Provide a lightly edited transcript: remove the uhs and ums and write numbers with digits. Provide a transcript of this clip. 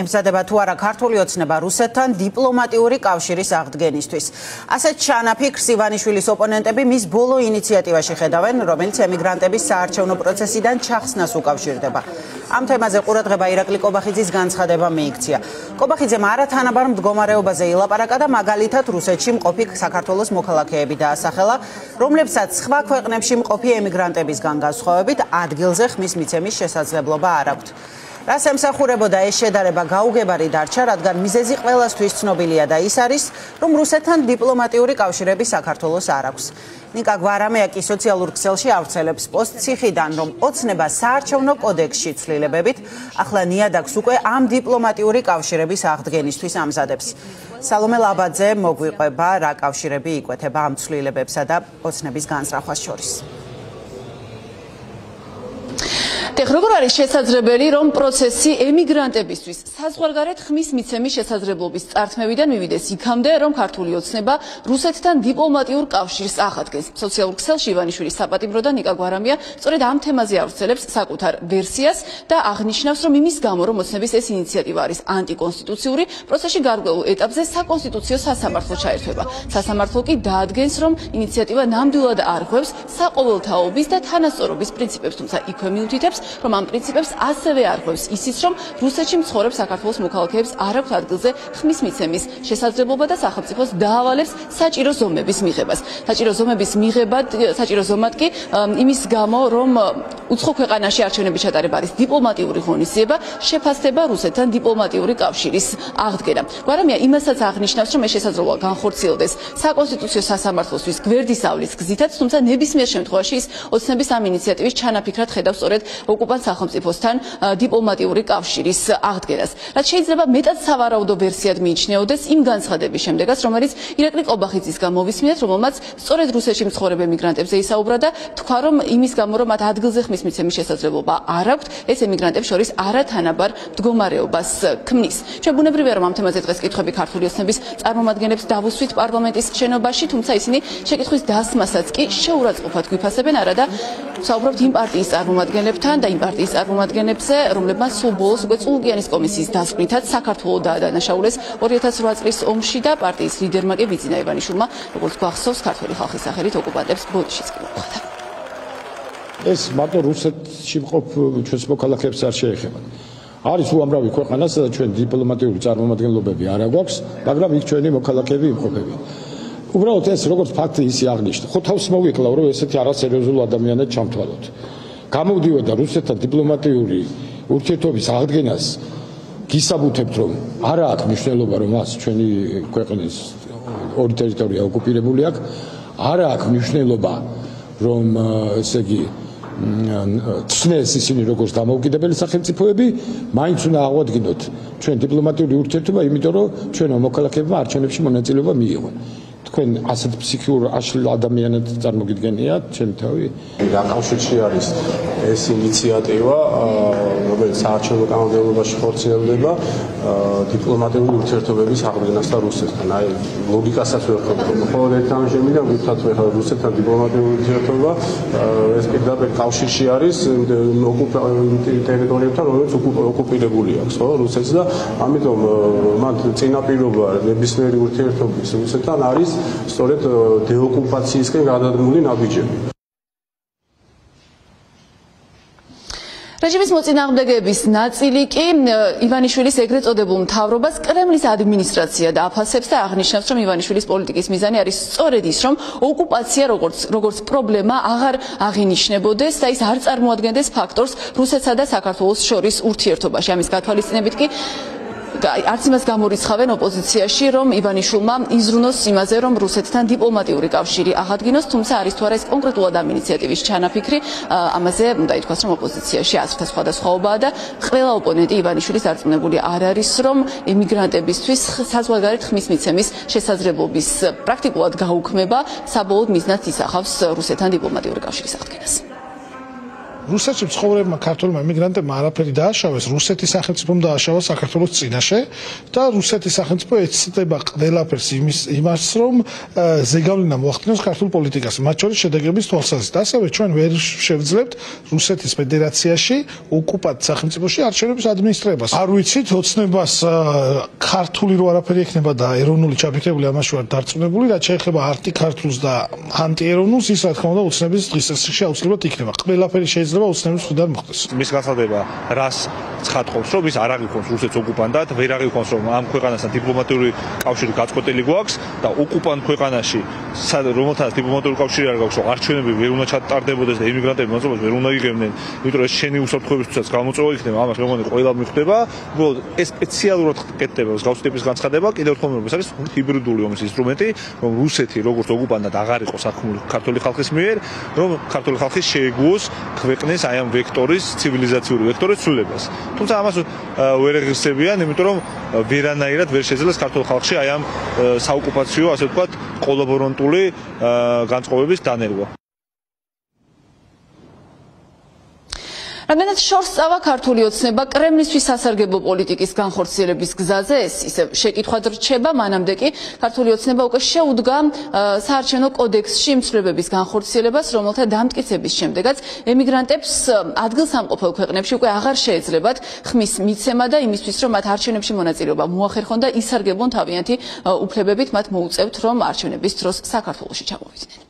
ემზადება თუ არა ქართული ოცნება რუსეთთან დიპლომატიური კავშირის აღდგენისთვის. ასეთ ჩანაფიქრს ივანიშვილის ოპონენტები მის ბოლო ინიციატივაში ხედავენ, რომელიც ემიგრანტების საარჩევნო პროცესიდან ჩახსნას უკავშირდება. ამ თემაზე ყურადღება ირაკლი კობახიძის განცხადება მიიქცია. კობახიძემ არათანაბარ მდგომარეობაზე ილაპარაკა და მაგალითად რუსეთში მყოფი საქართველოს მოქალაქეები დაასახელა, რომლებსაც სხვა ქვეყნებში მყოფი ემიგრანტებისგან განსხვავებით ადგილზე ხმის მიცემის შესაძლებლობა არ აქვთ. რას ემსახურებოდა ეს შედარება გაუგებარი დარჩა, რადგან მიზეზი ყველასთვის ცნობილია და ის არის, რომ რუსეთთან დიპლომატიური კავშირები საქართველოს არ აქვს. ნიკა გვარამეაკი სოციალურ ქსელში ავრცელებს პოსტს ციხიდან, რომ ოცნება საარჩევნო კოდექსში ცვლილებებით, ახლა ნიადაგს უკვე ამ დიპლომატიური კავშირების აღდგენისთვის ამზადებს. სალომე ლაბაძე მოგვიყვება, რა კავშირები იკვეთება ამ ცვლილებებსა და ოცნების განზრახვას შორის. როგორ არის შესაძლებელი, რომ პროცესი ემიგრანტებისთვის საზღვარგარეთ ხმის მიცემის შესაძლებლობის წართმევიდან მივიდეს იქამდე, რომ ქართული ოცნება რუსეთთან დიპლომატიურ კავშირს ახადგენს. სოციალურ ქსელში ივანიშვილის საპატიმროდან ნიკა გვარამია სწორედ ამ თემაზე ავრცელებს საკუთარ ვერსიას და აღნიშნავს, რომ იმის გამო, რომ ოცნების ეს ინიციატივა არის ანტიკონსტიტუციური, პროცესში გარკვეულ ეტაპზე საკონსტიტუციო სასამართლო ჩაერთვება. სასამართლო კი დაადგენს, რომ ინიციატივა ნამდვილად არ ხვევს საყოველთაობის და თანასწორობის პრინციპებს, თუმცა იქვე მიუთითებს, რომ ამ პრინციპებს ასევე არ ხვევს ისიც, რომ რუსეთში მცხოვრებ საქართველოს მოქალაქეებს არ აქვთ ადგილზე ხმის მიცემის შესაძლებლობა და სახელმწიფოს დაავალებს საჭირო ზომების მიღებას. საჭირო ზომად კი იმის გამო, რომ უცხო ქვეყანაში არჩევნების ჩატარება არის დიპლომატიური ღონისძიება, შეფასდება რუსეთთან დიპლომატიური კავშირის აღდგენა. გვარამია იმასაც აღნიშნავს, რომ ეს შესაძლოა განხორციელდეს საკონსტიტუციო სასამართლოსთვის გვერდისავლის გზითაც, თუმცა ნებისმიერ შემთხვევაში ის ოცნების ამ ინიციატივის ჩანაფიქრად ხედავს სწორედ ოკუპანტ სახელმწიფოსთან დიპლომატიური კავშირის აღდგენას. რაც შეიძლება მეტად სავარაუდო ვერსიად მიიჩნეოდეს იმ განცხადების შემდეგაც, რომელიც ირაკლი კობახიძისგან მოვისმინეთ, რომელმაც სწორედ რუსეთში მცხოვრებ ემიგრანტებზე ისაუბრა და თქვა, რომ იმის გამო, რომ მათ ადგილზე ხმის მიცემის შესაძლებლობა არ აქვთ, ეს ემიგრანტებს შორის არათანაბარ მდგომარეობას ქმნის. ჩვენ ბუნებრივია, რომ ამ თემაზე დღეს კითხვები ქართული ოცნების წარმომადგენლებს დავუსვით პარლამენტის შენობაში, თუმცა ისინი შეკითხვის დასმასაც კი შეურაცხყოფად გვიფასებენ, არადა საუბრობთ იმ პარტიის წარმომადგენლებთან და იმ პარტიის წარმომადგენლებზე, რომლებმაც სულ ბოლოს უკვე წულუკიანის კომისიის დასკვნითაც საქართველოს დაადანაშაულეს 2008 წლის ომში და პარტიის ლიდერმა კი ბიძინა ივანიშვილმა, როგორც გვახსოვს, ქართველი ხალხის სახელით ოკუპანტებს ბოდიშიც კი მოუხდა. ეს მარტო რუსეთში მყოფ ჩვენს მოქალაქეებს არ შეეხება. არის უამრავი ქვეყანა, სადაც ჩვენ დიპლომატიური წარმომადგენლობები არ აქვს, მაგრამ იქ ჩვენი მოქალაქეები იმყოფებიან. უბრალოდ ეს როგორც ფაქტი ისე აღნიშნა. ხო თავს მოვიკლავ, რომ ესეთი არასერიოზული ადამიანად ჩამთვალოთ. გამოვდივოდა რუსეთთან დიპლომატიური ურთიერთობის აღდგენას გისაბუთებთ, რომ არა აქვს მნიშვნელობა, რომ მას ჩვენი ქვეყნის ორი ტერიტორია ოკუპირებული აქვს, არა აქვს მნიშვნელობა, რომ ესე იგი ცნეს ისინი როგორც დამოუკიდებელი სახელმწიფოები, მაინც უნდა აღვადგინოთ ჩვენ დიპლომატიური ურთიერთობა, იმიტომ რომ ჩვენო მოქალაქეებმა არჩევნებში მონაწილეობა მიიღონ. თქვენ ასეთ ფსიქიურ აშლილ ადამიანად წარმოგიდგენიათ ჩემი თავი? რა კავშირში არის ეს ინიციატივა, რომელიც საარჩევნო კანონმდებლობაში ხორციელდება დიპლომატიური ურთიერთობების აღდგენასთან რუსეთთან? აი ლოგიკასაც ვერ ხედავ. მხოლოდ ერთ ამჟამიდან ვთქვათ, ხა რუსეთთან დიპლომატიური ურთიერთობა ეს პირდაპირ კავშირში არის ტერიტორიებთან, რომელიც ოკუპირებული აქვს, ხო, რუსეთს და ამიტომ მათ წინაპირობა ნებისმიერი ურთიერთობის რუსეთთან არის სწორედ დეოკუპაციისკენ გადადგმული ნაბიჯები. რეჟიმის მოწინააღმდეგეების ნაწილი კი ივანიშვილის ეგრეთ წოდებულ მთავრობას კრემლის ადმინისტრაცია დააფასებს და აღნიშნავს, რომ ივანიშვილის პოლიტიკის მიზანი არის სწორედ ის, რომ ოკუპაცია როგორც პრობლემა აღარ აღინიშნებოდეს და ის არ წარმოადგენდეს ფაქტორს რუსეთსა და საქართველოს შორის ურთიერთობაში. ამის გათვალისწინებით კი არც იმას გამორიცხავენ ოპოზიციაში, რომ ივანიშვილმა იზრუნოს იმაზე, რომ რუსეთთან დიპლომატიური კავშირი აღადგინოს, თუმცა არის თუ არა ეს კონკრეტულად ამ ინიციატივის ჩანაფიქრი, ამაზე უნდა ითქვას, რომ ოპოზიციაში აზრთა სხვადასხვაობაა და ყველა ოპონენტი ივანიშვილის დარწმუნებული არ არის, რომ ემიგრანტებისთვის საზღვარგარეთ ხმის მიცემის შესაძლებლობის პრაქტიკულად გაუქმება საბოლოოდ მიზნად ისახავს რუსეთთან დიპლომატიური კავშირის აღდგენას. რუსეთში მცხოვრებმა ქართველმა ემიგრანტებმა არაფერი დააშავეს, რუსეთის სახელმწიფომ დააშავა საქართველოს წინაშე და რუსეთის სახელმწიფო ეცდება ყველაფერს იმას, რომ ზეგავლენა მოახდინოს ქართულ პოლიტიკას, მათ შორის შედეგების თვალსაზრისით. ასევე ჩვენ ვერ შევძლებთ რუსეთის ფედერაციაში ოკუპანტ სახელმწიფოში არჩევნების ადმინისტრირებას. არ ვიცით, ოცნებას ქართული რო არაფერი ექნება და ეროვნული ჩაფიქრებული ამაში ვარ დარწმუნებული, რაც შეეხება ანტიქართულს და ანტიეროვნულს, ის რა თქმა უნდა ოცნების დღის წესრიგში აუცილებლად იქნება. ყველაფერი შეიძლება ოცნების მხრიდან მოხდეს. მის განცხადება რას ცხადყოფს, რომ ის არ აღიქვამს რუსეთს ოკუპანტად, ვერ აღიქვამს, რომ ამ ქვეყანასთან დიპლომატიური კავშირი გაწყვეტილი გვაქვს და ოკუპანტ ქვეყანაში, რომელთაც დიპლომატიური კავშირი არ გაქვს, არჩევნები ვერ უნდა ჩატარდებოდეს და იმიგრანტები მოწმობას ვერ უნდა იღებდნენ, იმიტომ რომ ეს შენი უსაფრთხოებისთვისაც გამოწვევა იქნება, ამას მე მგონი ყველა მიხვდება. უბრალოდ ეს სპეციალურად კეთდება მსგავსი ტიპის განცხადება, კიდევ ერთხელ ეს არის ჰიბრიდული ომის ინსტრუმენტი, რომ რუსეთი როგორც ოკუპანტად აღარ იყოს აქმული ქართული ხალხის მიერ, რომ ქართული ხალხი შეეგუოს ქვეყნის აი ამ ვექტორის, ცივილიზაციური ვექტორის ცვლილებას. თუმცა ამას ვერ ეღირსებიან, იმიტომ რომ ვერანაირად ვერ შეძლეს ქართულ ხალხში აი ამ საოკუპაციო, ასე ვთქვათ, კოლაბორანტული განწყობების დანერგვა. რამდენად შორს წავა ქართული ოცნება კრემლისთვის სასარგებლო პოლიტიკის განხორციელების გზაზე, ეს ისე შეკითხვად რჩება, მანამდე კი ქართული ოცნება უკვე შეუდგა საარჩევნო კოდექსში იმ ცვლილებების განხორციელებას, რომელთა დამტკიცების შემდეგაც ემიგრანტებს ადგილსამყოფელ ქვეყნებში უკვე აღარ შეეძლებათ ხმის მიცემა და იმისთვის, რომ მათ არჩევნებში მონაწილეობა მოახერხონ და ისარგებლონ თავიანთი უფლებებით, მათ მოუწევთ, რომ არჩევნების დროს საქართველოში ჩამოვიდნენ.